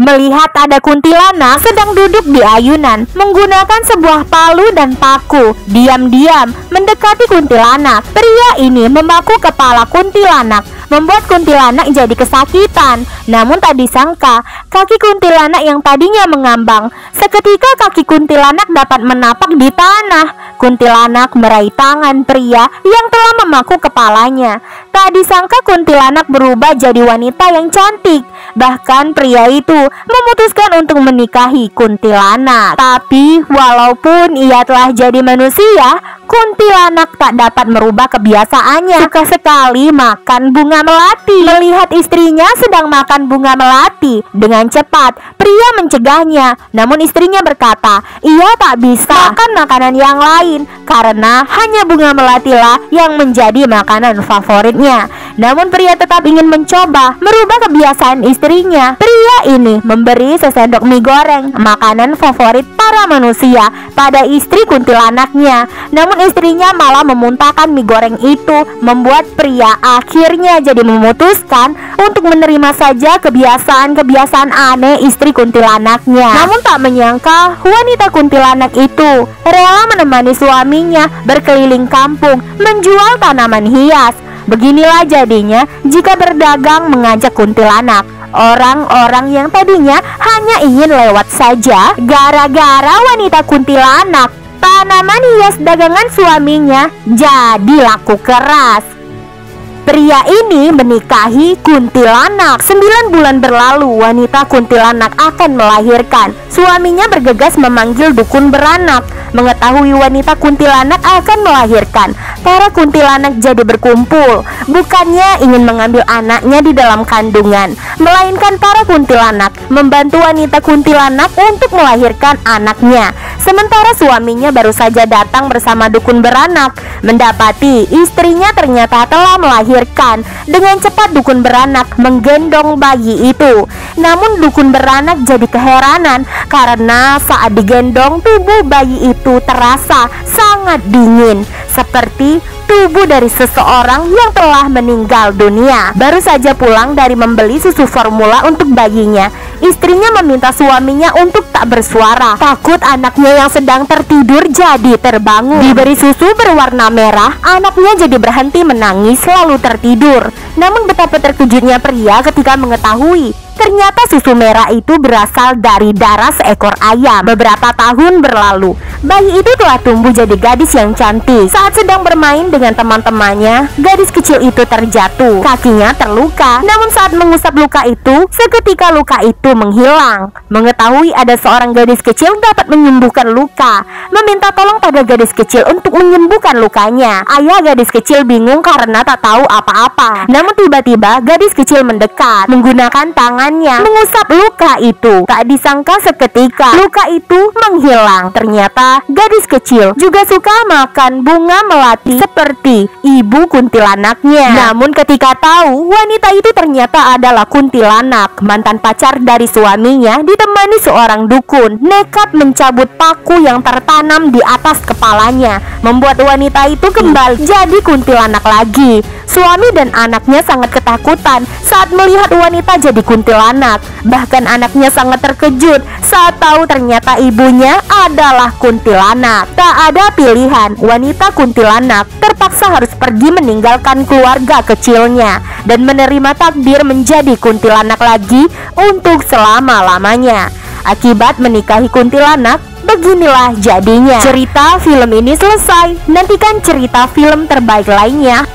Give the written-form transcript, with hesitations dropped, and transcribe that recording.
melihat ada kuntilanak sedang duduk di ayunan menggunakan sebuah palu dan paku. Diam-diam mendekati kuntilanak. Pria ini memaku kepala kuntilanak, membuat kuntilanak jadi kesakitan. Namun tak disangka, kaki kuntilanak yang tadinya mengambang, seketika kaki kuntilanak dapat menapak di tanah. Kuntilanak meraih tangan pria yang telah memaku kepalanya. Tak disangka kuntilanak berubah jadi wanita yang cantik. Bahkan pria itu memutuskan untuk menikahi kuntilanak. Tapi walaupun ia telah jadi manusia, kuntilanak tak dapat merubah kebiasaannya. Suka sekali makan bunga melati. Melihat istrinya sedang makan bunga melati dengan cepat, pria mencegahnya. Namun istrinya berkata, ia tak bisa makan makanan yang lain karena hanya bunga melatilah yang menjadi makanan favoritnya. Namun pria tetap ingin mencoba merubah kebiasaan istrinya. Pria ini memberi sesendok mie goreng, makanan favorit para manusia, pada istri kuntilanaknya. Namun istrinya malah memuntahkan mie goreng itu, membuat pria akhirnya jadi memutuskan untuk menerima saja kebiasaan-kebiasaan aneh istri kuntilanaknya. Namun tak menyangka wanita kuntilanak itu rela menemani suaminya berkeliling kampung menjual tanaman hias. Beginilah jadinya jika berdagang mengajak kuntilanak. Orang-orang yang tadinya hanya ingin lewat saja, gara-gara wanita kuntilanak, tanaman hias dagangan suaminya jadi laku keras. Pria ini menikahi kuntilanak. 9 bulan berlalu, wanita kuntilanak akan melahirkan. Suaminya bergegas memanggil dukun beranak. Mengetahui wanita kuntilanak akan melahirkan, para kuntilanak jadi berkumpul. Bukannya ingin mengambil anaknya di dalam kandungan, melainkan para kuntilanak membantu wanita kuntilanak untuk melahirkan anaknya. Sementara suaminya baru saja datang bersama dukun beranak, mendapati istrinya ternyata telah melahirkan. Dengan cepat dukun beranak menggendong bayi itu. Namun dukun beranak jadi keheranan karena saat digendong tubuh bayi itu terasa sangat dingin, seperti tubuh dari seseorang yang telah meninggal dunia. Baru saja pulang dari membeli susu formula untuk bayinya, istrinya meminta suaminya untuk tak bersuara, takut anaknya yang sedang tertidur jadi terbangun. Diberi susu berwarna merah, anaknya jadi berhenti menangis lalu tertidur. Namun betapa terkejutnya pria ketika mengetahui ternyata susu merah itu berasal dari darah seekor ayam. Beberapa tahun berlalu, bayi itu telah tumbuh jadi gadis yang cantik. Saat sedang bermain dengan teman-temannya, gadis kecil itu terjatuh. Kakinya terluka. Namun saat mengusap luka itu, seketika luka itu menghilang. Mengetahui ada seorang gadis kecil dapat menyembuhkan luka, meminta tolong pada gadis kecil untuk menyembuhkan lukanya. Ayah gadis kecil bingung karena tak tahu apa-apa. Namun tiba-tiba gadis kecil mendekat, menggunakan tangan mengusap luka itu. Tak disangka seketika luka itu menghilang. Ternyata gadis kecil juga suka makan bunga melati seperti ibu kuntilanaknya. Namun ketika tahu wanita itu ternyata adalah kuntilanak, mantan pacar dari suaminya, ditemani seorang dukun, nekat mencabut paku yang tertanam di atas kepalanya, membuat wanita itu kembali jadi kuntilanak lagi. Suami dan anaknya sangat ketakutan saat melihat wanita jadi kuntilanak. Bahkan anaknya sangat terkejut saat tahu ternyata ibunya adalah kuntilanak. Tak ada pilihan, wanita kuntilanak terpaksa harus pergi meninggalkan keluarga kecilnya dan menerima takdir menjadi kuntilanak lagi untuk selama-lamanya. Akibat menikahi kuntilanak, beginilah jadinya cerita film ini selesai. Nantikan cerita film terbaik lainnya.